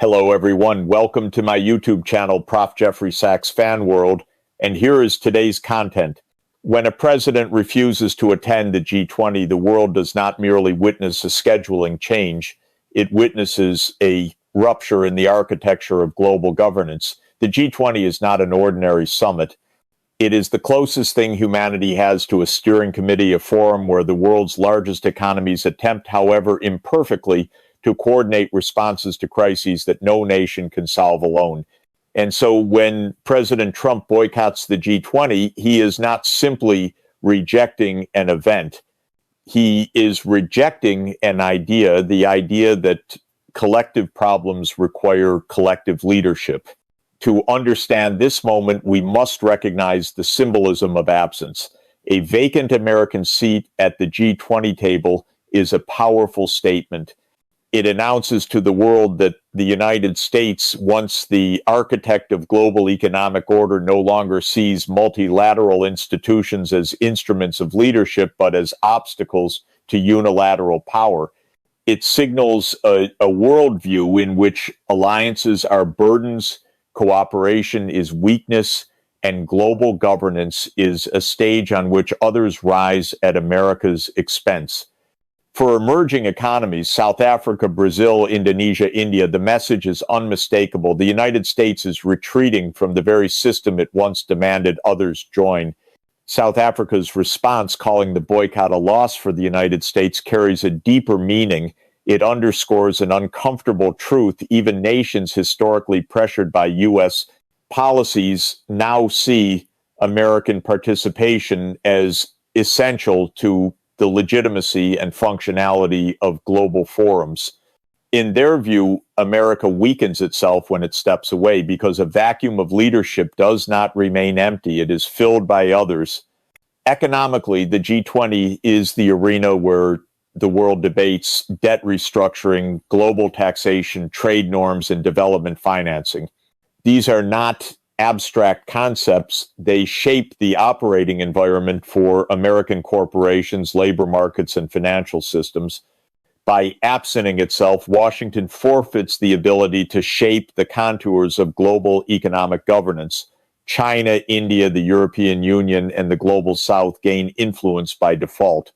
Hello, everyone. Welcome to my YouTube channel, Prof. Jeffrey Sachs Fan World. And here is today's content. When a president refuses to attend the G20, the world does not merely witness a scheduling change. It witnesses a rupture in the architecture of global governance. The G20 is not an ordinary summit. It is the closest thing humanity has to a steering committee, a forum where the world's largest economies attempt, however imperfectly, to coordinate responses to crises that no nation can solve alone. And so when President Trump boycotts the G20, he is not simply rejecting an event. He is rejecting an idea, the idea that collective problems require collective leadership. To understand this moment, we must recognize the symbolism of absence. A vacant American seat at the G20 table is a powerful statement. It announces to the world that the United States, once the architect of global economic order, no longer sees multilateral institutions as instruments of leadership, but as obstacles to unilateral power. It signals a worldview in which alliances are burdens, cooperation is weakness, and global governance is a stage on which others rise at America's expense. For emerging economies, South Africa, Brazil, Indonesia, India, the message is unmistakable. The United States is retreating from the very system it once demanded others join. South Africa's response, calling the boycott a loss for the United States, carries a deeper meaning. It underscores an uncomfortable truth. Even nations historically pressured by U.S. policies now see American participation as essential to the legitimacy and functionality of global forums. In their view, America weakens itself when it steps away because a vacuum of leadership does not remain empty. It is filled by others. Economically, the G20 is the arena where the world debates debt restructuring, global taxation, trade norms, and development financing. These are not abstract concepts. They shape the operating environment for American corporations, labor markets, and financial systems. By absenting itself, Washington forfeits the ability to shape the contours of global economic governance. China, India, the European Union, and the Global South gain influence by default.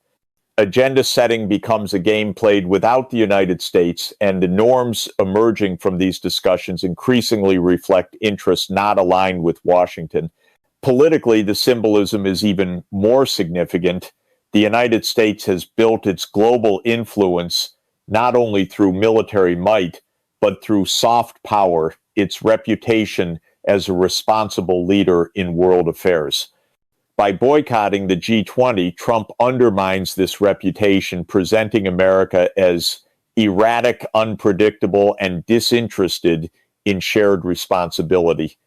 Agenda setting becomes a game played without the United States, and the norms emerging from these discussions increasingly reflect interests not aligned with Washington. Politically, the symbolism is even more significant. The United States has built its global influence not only through military might, but through soft power, its reputation as a responsible leader in world affairs. By boycotting the G20, Trump undermines this reputation, presenting America as erratic, unpredictable, and disinterested in shared responsibility.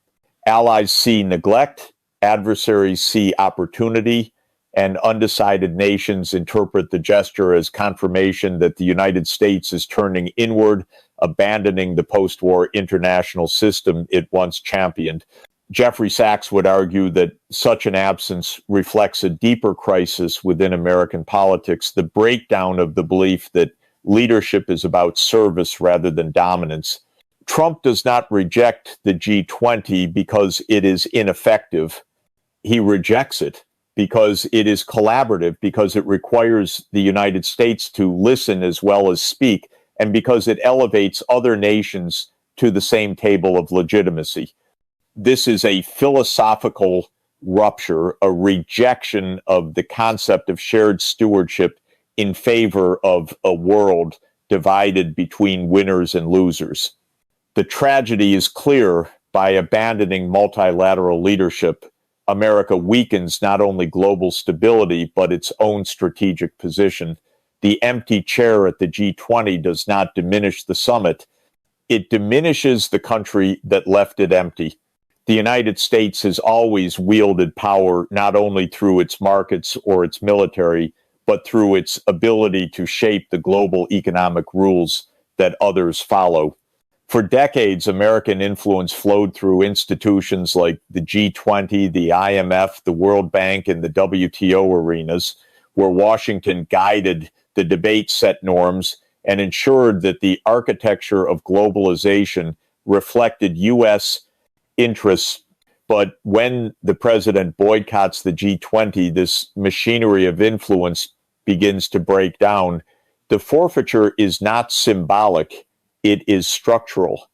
Allies see neglect, adversaries see opportunity, and undecided nations interpret the gesture as confirmation that the United States is turning inward, abandoning the post-war international system it once championed. Jeffrey Sachs would argue that such an absence reflects a deeper crisis within American politics, the breakdown of the belief that leadership is about service rather than dominance. Trump does not reject the G20 because it is ineffective. He rejects it because it is collaborative, because it requires the United States to listen as well as speak, and because it elevates other nations to the same table of legitimacy. This is a philosophical rupture, a rejection of the concept of shared stewardship in favor of a world divided between winners and losers. The tragedy is clear. By abandoning multilateral leadership, America weakens not only global stability, but its own strategic position. The empty chair at the G20 does not diminish the summit. It diminishes the country that left it empty. The United States has always wielded power not only through its markets or its military, but through its ability to shape the global economic rules that others follow. For decades, American influence flowed through institutions like the G20, the IMF, the World Bank, and the WTO arenas, where Washington guided the debate, set norms, and ensured that the architecture of globalization reflected U.S. interests. But when the president boycotts the G20, this machinery of influence begins to break down. The forfeiture is not symbolic, it is structural.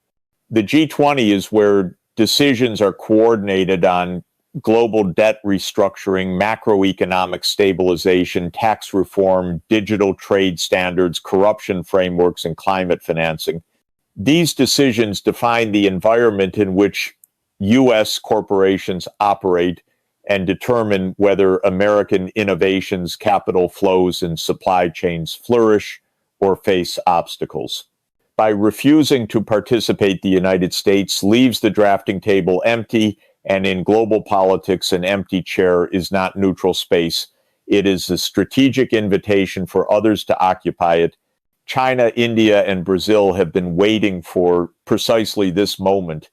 The G20 is where decisions are coordinated on global debt restructuring, macroeconomic stabilization, tax reform, digital trade standards, corruption frameworks, and climate financing. These decisions define the environment in which U.S. corporations operate and determine whether American innovations, capital flows, and supply chains flourish or face obstacles. By refusing to participate, the United States leaves the drafting table empty, and in global politics, an empty chair is not neutral space. It is a strategic invitation for others to occupy it. China, India, and Brazil have been waiting for precisely this moment.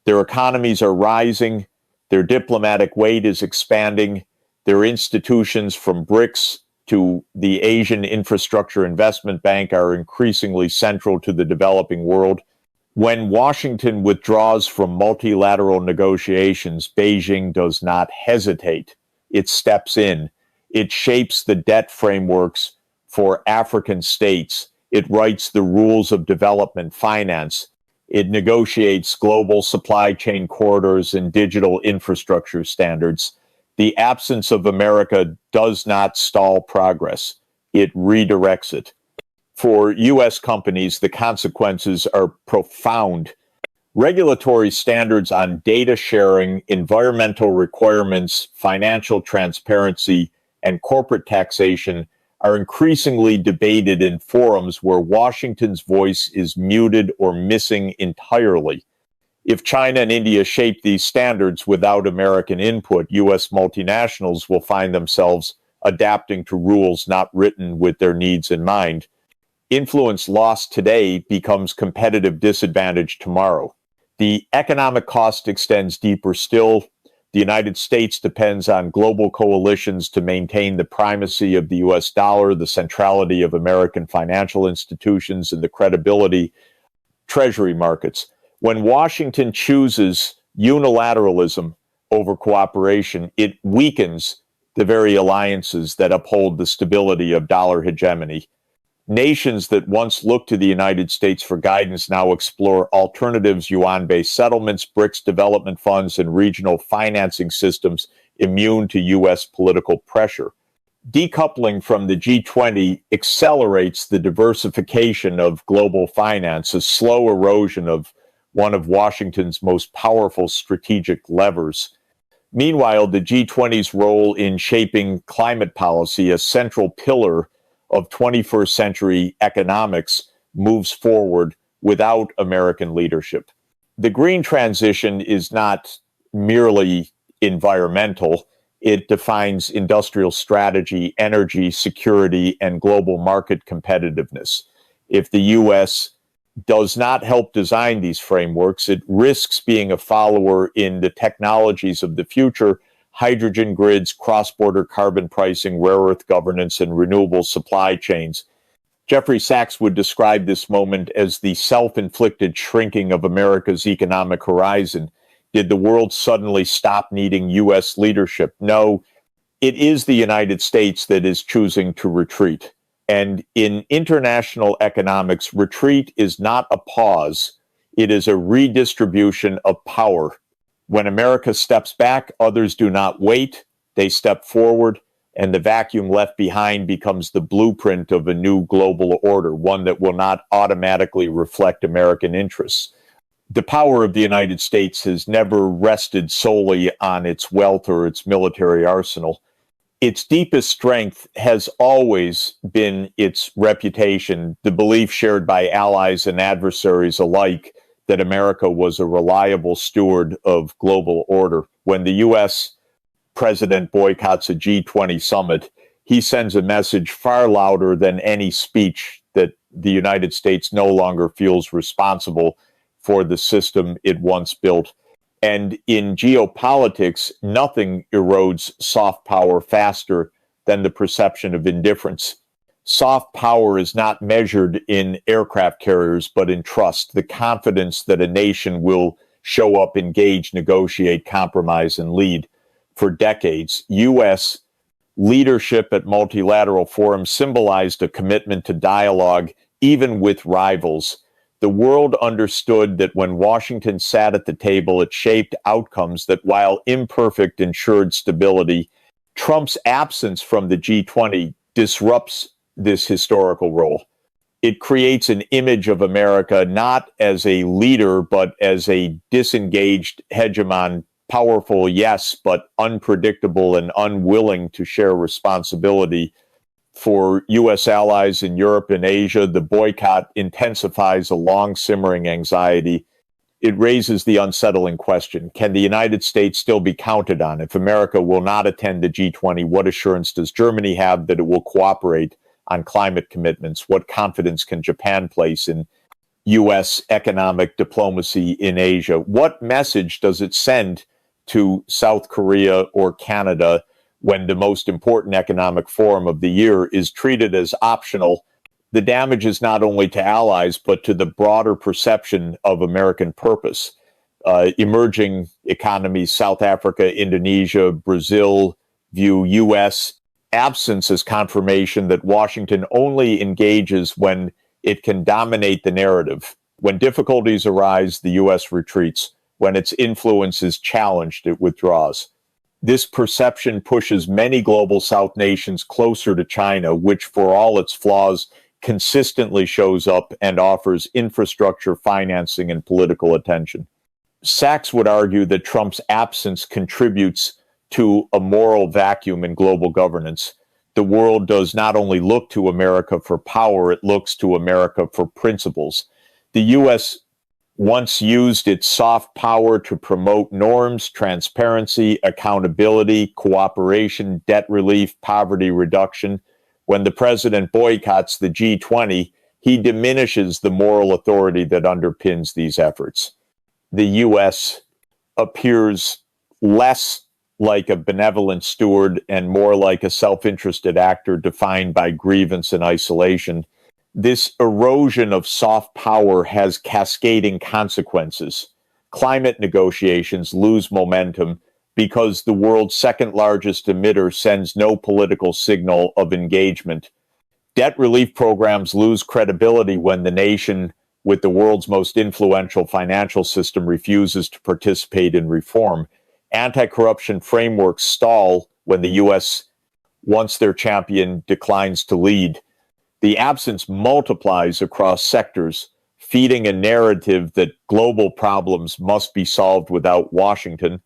Their economies are rising, their diplomatic weight is expanding, their institutions from BRICS to the Asian Infrastructure Investment Bank are increasingly central to the developing world. When Washington withdraws from multilateral negotiations, Beijing does not hesitate. It steps in. It shapes the debt frameworks for African states. It writes the rules of development finance. It negotiates global supply chain corridors and digital infrastructure standards. The absence of America does not stall progress. It redirects it. For U.S. companies, the consequences are profound. Regulatory standards on data sharing, environmental requirements, financial transparency, and corporate taxation are increasingly debated in forums where Washington's voice is muted or missing entirely. If China and India shape these standards without American input, U.S. multinationals will find themselves adapting to rules not written with their needs in mind. Influence lost today becomes competitive disadvantage tomorrow. The economic cost extends deeper still. The United States depends on global coalitions to maintain the primacy of the U.S. dollar, the centrality of American financial institutions, and the credibility of treasury markets. When Washington chooses unilateralism over cooperation, it weakens the very alliances that uphold the stability of dollar hegemony. Nations that once looked to the United States for guidance now explore alternatives, yuan-based settlements, BRICS development funds, and regional financing systems immune to U.S. political pressure. Decoupling from the G20 accelerates the diversification of global finance, a slow erosion of one of Washington's most powerful strategic levers. Meanwhile, the G20's role in shaping climate policy, a central pillar of 21st century economics, moves forward without American leadership. The green transition is not merely environmental. It defines industrial strategy, energy security, and global market competitiveness. If the U.S. does not help design these frameworks, it risks being a follower in the technologies of the future: hydrogen grids, cross-border carbon pricing, rare earth governance, and renewable supply chains. Jeffrey Sachs would describe this moment as the self-inflicted shrinking of America's economic horizon. Did the world suddenly stop needing U.S. leadership? No, it is the United States that is choosing to retreat. And in international economics, retreat is not a pause. It is a redistribution of power. When America steps back, others do not wait. They step forward, and the vacuum left behind becomes the blueprint of a new global order, one that will not automatically reflect American interests. The power of the United States has never rested solely on its wealth or its military arsenal. Its deepest strength has always been its reputation, the belief shared by allies and adversaries alike that America was a reliable steward of global order. When the U.S. president boycotts a G20 summit, he sends a message far louder than any speech that the United States no longer feels responsible for the system it once built. And in geopolitics, nothing erodes soft power faster than the perception of indifference. Soft power is not measured in aircraft carriers, but in trust, the confidence that a nation will show up, engage, negotiate, compromise, and lead. For decades, U.S. leadership at multilateral forums symbolized a commitment to dialogue, even with rivals. The world understood that when Washington sat at the table, it shaped outcomes that, while imperfect, ensured stability. Trump's absence from the G20 disrupts this historical role. It creates an image of America not as a leader, but as a disengaged hegemon, powerful, yes, but unpredictable and unwilling to share responsibility. For U.S. allies in Europe and Asia, the boycott intensifies a long-simmering anxiety. It raises the unsettling question: can the United States still be counted on? If America will not attend the G20, what assurance does Germany have that it will cooperate on climate commitments? What confidence can Japan place in U.S. economic diplomacy in Asia? What message does it send to South Korea or Canada when the most important economic forum of the year is treated as optional? The damage is not only to allies, but to the broader perception of American purpose. Emerging economies, South Africa, Indonesia, Brazil, view U.S. absence as confirmation that Washington only engages when it can dominate the narrative. When difficulties arise, the U.S. retreats. When its influence is challenged, it withdraws. This perception pushes many global South nations closer to China, which, for all its flaws, consistently shows up and offers infrastructure, financing, and political attention. Sachs would argue that Trump's absence contributes to a moral vacuum in global governance. The world does not only look to America for power, it looks to America for principles. The U.S. once used its soft power to promote norms, transparency, accountability, cooperation, debt relief, poverty reduction. When the president boycotts the G20, he diminishes the moral authority that underpins these efforts. The U.S. appears less like a benevolent steward and more like a self-interested actor defined by grievance and isolation. This erosion of soft power has cascading consequences. Climate negotiations lose momentum because the world's second largest emitter sends no political signal of engagement. Debt relief programs lose credibility when the nation with the world's most influential financial system refuses to participate in reform. Anti-corruption frameworks stall when the U.S., once their champion, declines to lead. The absence multiplies across sectors, feeding a narrative that global problems must be solved without Washington.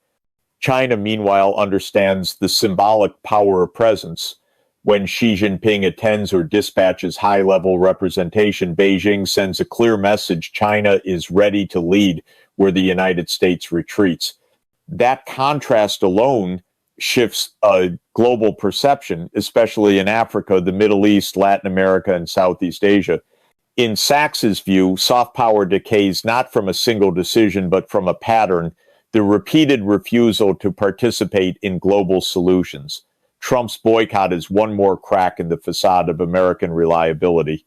China, meanwhile, understands the symbolic power of presence. When Xi Jinping attends or dispatches high-level representation, Beijing sends a clear message: China is ready to lead where the United States retreats. That contrast alone shifts a global perception, especially in Africa, the Middle East, Latin America, and Southeast Asia. In Sachs's view, soft power decays not from a single decision, but from a pattern: the repeated refusal to participate in global solutions. Trump's boycott is one more crack in the facade of American reliability.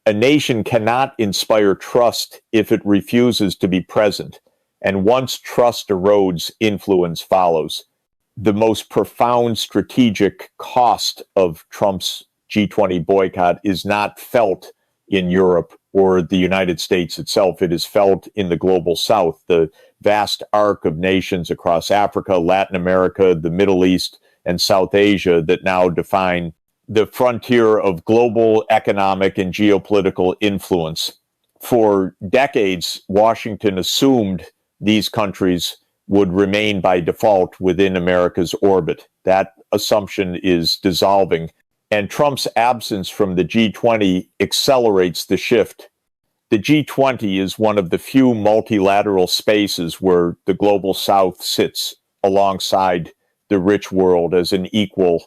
A nation cannot inspire trust if it refuses to be present, and once trust erodes, influence follows. The most profound strategic cost of Trump's G20 boycott is not felt in Europe or the United States itself. It is felt in the global South, the vast arc of nations across Africa, Latin America, the Middle East, and South Asia that now define the frontier of global economic and geopolitical influence. For decades, Washington assumed these countries would remain by default within America's orbit. That assumption is dissolving, and Trump's absence from the G20 accelerates the shift. The G20 is one of the few multilateral spaces where the global South sits alongside the rich world as an equal.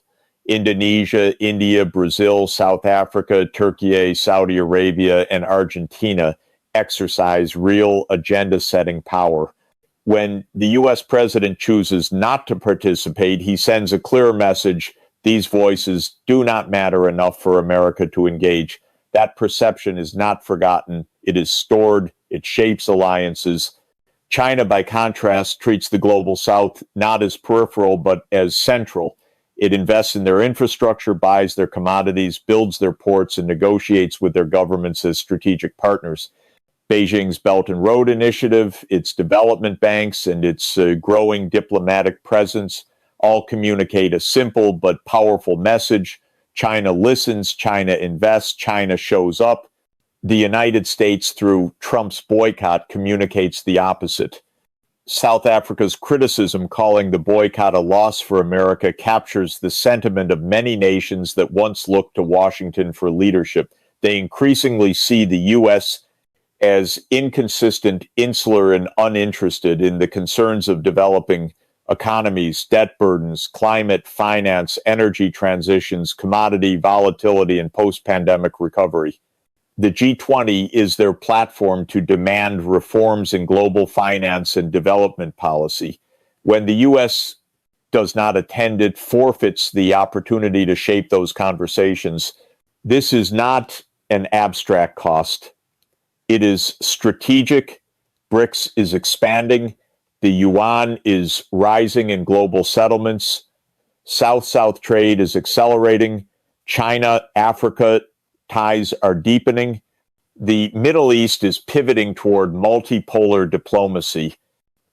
Indonesia, India, Brazil, South Africa, Turkey, Saudi Arabia, and Argentina exercise real agenda-setting power. When the U.S. president chooses not to participate, he sends a clear message: These voices do not matter enough for America to engage. That perception is not forgotten. It is stored. It shapes alliances. China, by contrast, treats the global south not as peripheral, but as central. It invests in their infrastructure, buys their commodities, builds their ports, and negotiates with their governments as strategic partners. Beijing's Belt and Road Initiative, its development banks, and its growing diplomatic presence all communicate a simple but powerful message. China listens, China invests, China shows up. The United States, through Trump's boycott, communicates the opposite. South Africa's criticism, calling the boycott a loss for America, captures the sentiment of many nations that once looked to Washington for leadership. They increasingly see the U.S. as inconsistent, insular, and uninterested in the concerns of developing economies, debt burdens, climate, finance, energy transitions, commodity volatility, and post-pandemic recovery. The G20 is their platform to demand reforms in global finance and development policy. When the U.S. does not attend, it forfeits the opportunity to shape those conversations. This is not an abstract cost. It is strategic. BRICS is expanding. The yuan is rising in global settlements. South-South trade is accelerating. China-Africa ties are deepening. The Middle East is pivoting toward multipolar diplomacy.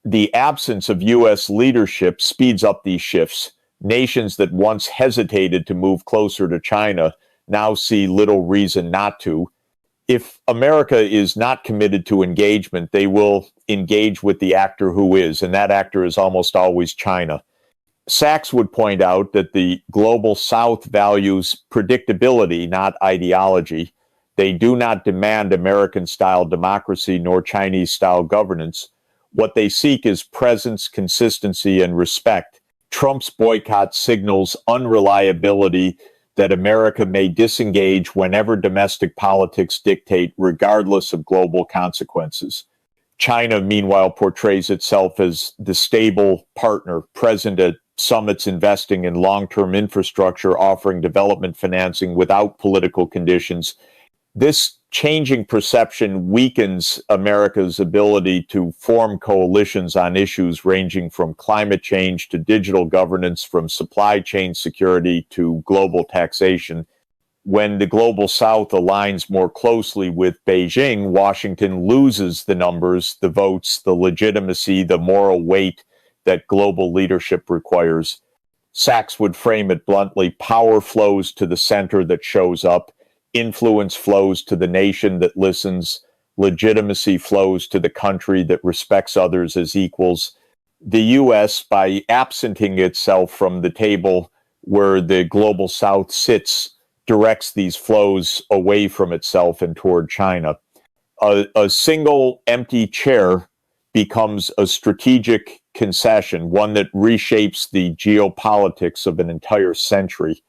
The absence of U.S. leadership speeds up these shifts. Nations that once hesitated to move closer to China now see little reason not to. If America is not committed to engagement, they will engage with the actor who is, and that actor is almost always China. Sachs would point out that the global South values predictability, not ideology. They do not demand American-style democracy nor Chinese-style governance. What they seek is presence, consistency, and respect. Trump's boycott signals unreliability, that America may disengage whenever domestic politics dictate, regardless of global consequences. China, meanwhile, portrays itself as the stable partner, present at summits, investing in long-term infrastructure, offering development financing without political conditions. This changing perception weakens America's ability to form coalitions on issues ranging from climate change to digital governance, from supply chain security to global taxation. When the global South aligns more closely with Beijing, Washington loses the numbers, the votes, the legitimacy, the moral weight that global leadership requires. Sachs would frame it bluntly: power flows to the center that shows up. Influence flows to the nation that listens. Legitimacy flows to the country that respects others as equals. The U.S., by absenting itself from the table where the global South sits, directs these flows away from itself and toward China. A single empty chair becomes a strategic concession, one that reshapes the geopolitics of an entire century.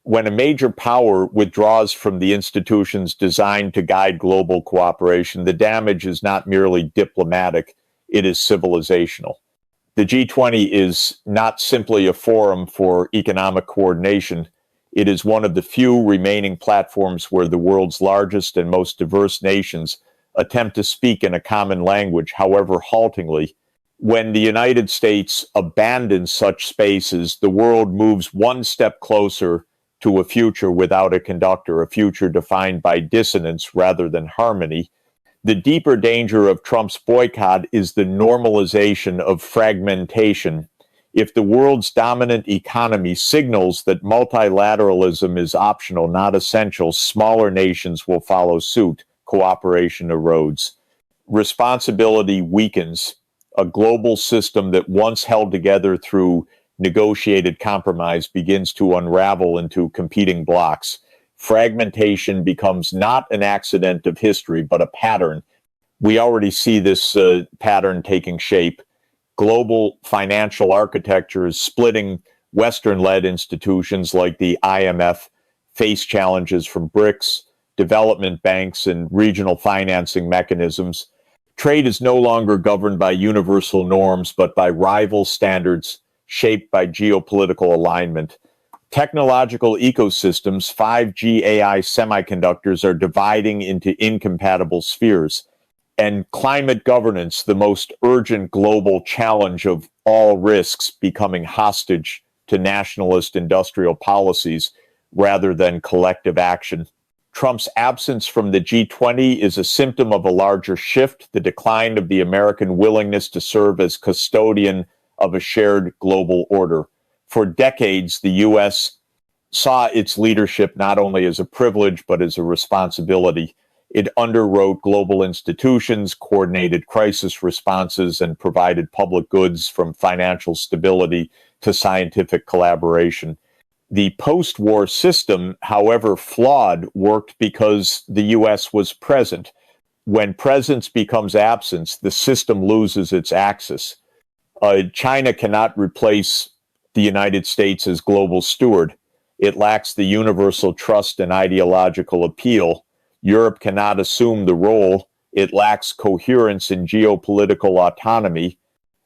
When a major power withdraws from the institutions designed to guide global cooperation, the damage is not merely diplomatic, it is civilizational. The G20 is not simply a forum for economic coordination. It is one of the few remaining platforms where the world's largest and most diverse nations attempt to speak in a common language, however haltingly. When the United States abandons such spaces, the world moves one step closer to a future without a conductor, a future defined by dissonance rather than harmony. The deeper danger of Trump's boycott is the normalization of fragmentation. If the world's dominant economy signals that multilateralism is optional, not essential, smaller nations will follow suit. Cooperation erodes. Responsibility weakens. A global system that once held together through negotiated compromise begins to unravel into competing blocks. Fragmentation becomes not an accident of history, but a pattern. We already see this pattern taking shape. Global financial architecture is splitting. Western-led institutions like the IMF face challenges from BRICS, development banks, and regional financing mechanisms. Trade is no longer governed by universal norms, but by rival standards shaped by geopolitical alignment. Technological ecosystems, 5G AI semiconductors are dividing into incompatible spheres. And climate governance, the most urgent global challenge of all risks, becoming hostage to nationalist industrial policies rather than collective action. Trump's absence from the G20 is a symptom of a larger shift, the decline of the American willingness to serve as custodian of a shared global order. For decades, the U.S. saw its leadership not only as a privilege, but as a responsibility. It underwrote global institutions, coordinated crisis responses, and provided public goods from financial stability to scientific collaboration. The post-war system, however flawed, worked because the U.S. was present. When presence becomes absence, the system loses its axis. China cannot replace the United States as global steward. It lacks the universal trust and ideological appeal. Europe cannot assume the role. It lacks coherence and geopolitical autonomy.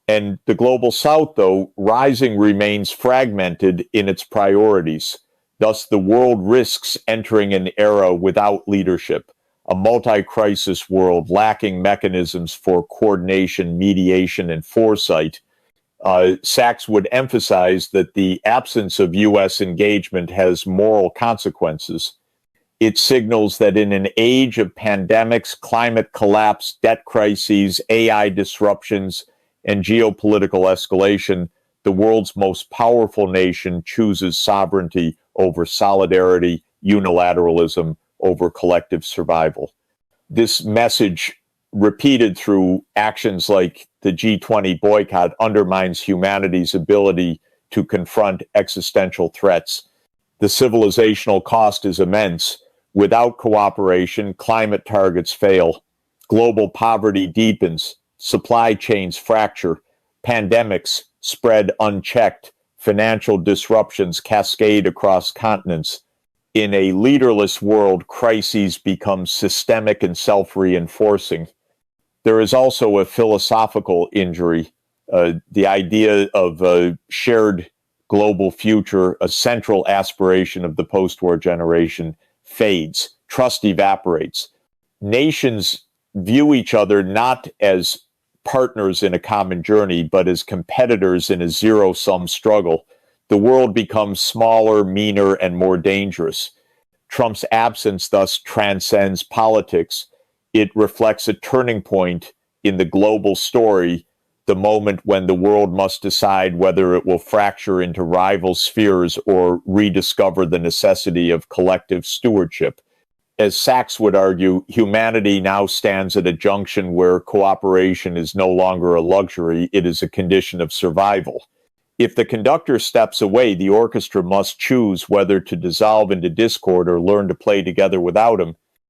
And the global South, though, rising remains fragmented in its priorities. Thus, the world risks entering an era without leadership, a multi-crisis world lacking mechanisms for coordination, mediation, and foresight. Sachs would emphasize that the absence of U.S. engagement has moral consequences. It signals that in an age of pandemics, climate collapse, debt crises, AI disruptions, and geopolitical escalation, the world's most powerful nation chooses sovereignty over solidarity, unilateralism over collective survival. This message, repeated through actions like the G20 boycott, undermines humanity's ability to confront existential threats. The civilizational cost is immense. Without cooperation, climate targets fail. Global poverty deepens. Supply chains fracture, pandemics spread unchecked, financial disruptions cascade across continents. In a leaderless world, crises become systemic and self-reinforcing. There is also a philosophical injury. The idea of a shared global future, a central aspiration of the post-war generation, fades. Trust evaporates. Nations view each other not as partners in a common journey, but as competitors in a zero-sum struggle. The world becomes smaller, meaner, and more dangerous. Trump's absence thus transcends politics. It reflects a turning point in the global story, the moment when the world must decide whether it will fracture into rival spheres or rediscover the necessity of collective stewardship. As Sachs would argue, humanity now stands at a junction where cooperation is no longer a luxury, it is a condition of survival. If the conductor steps away, the orchestra must choose whether to dissolve into discord or learn to play together without him.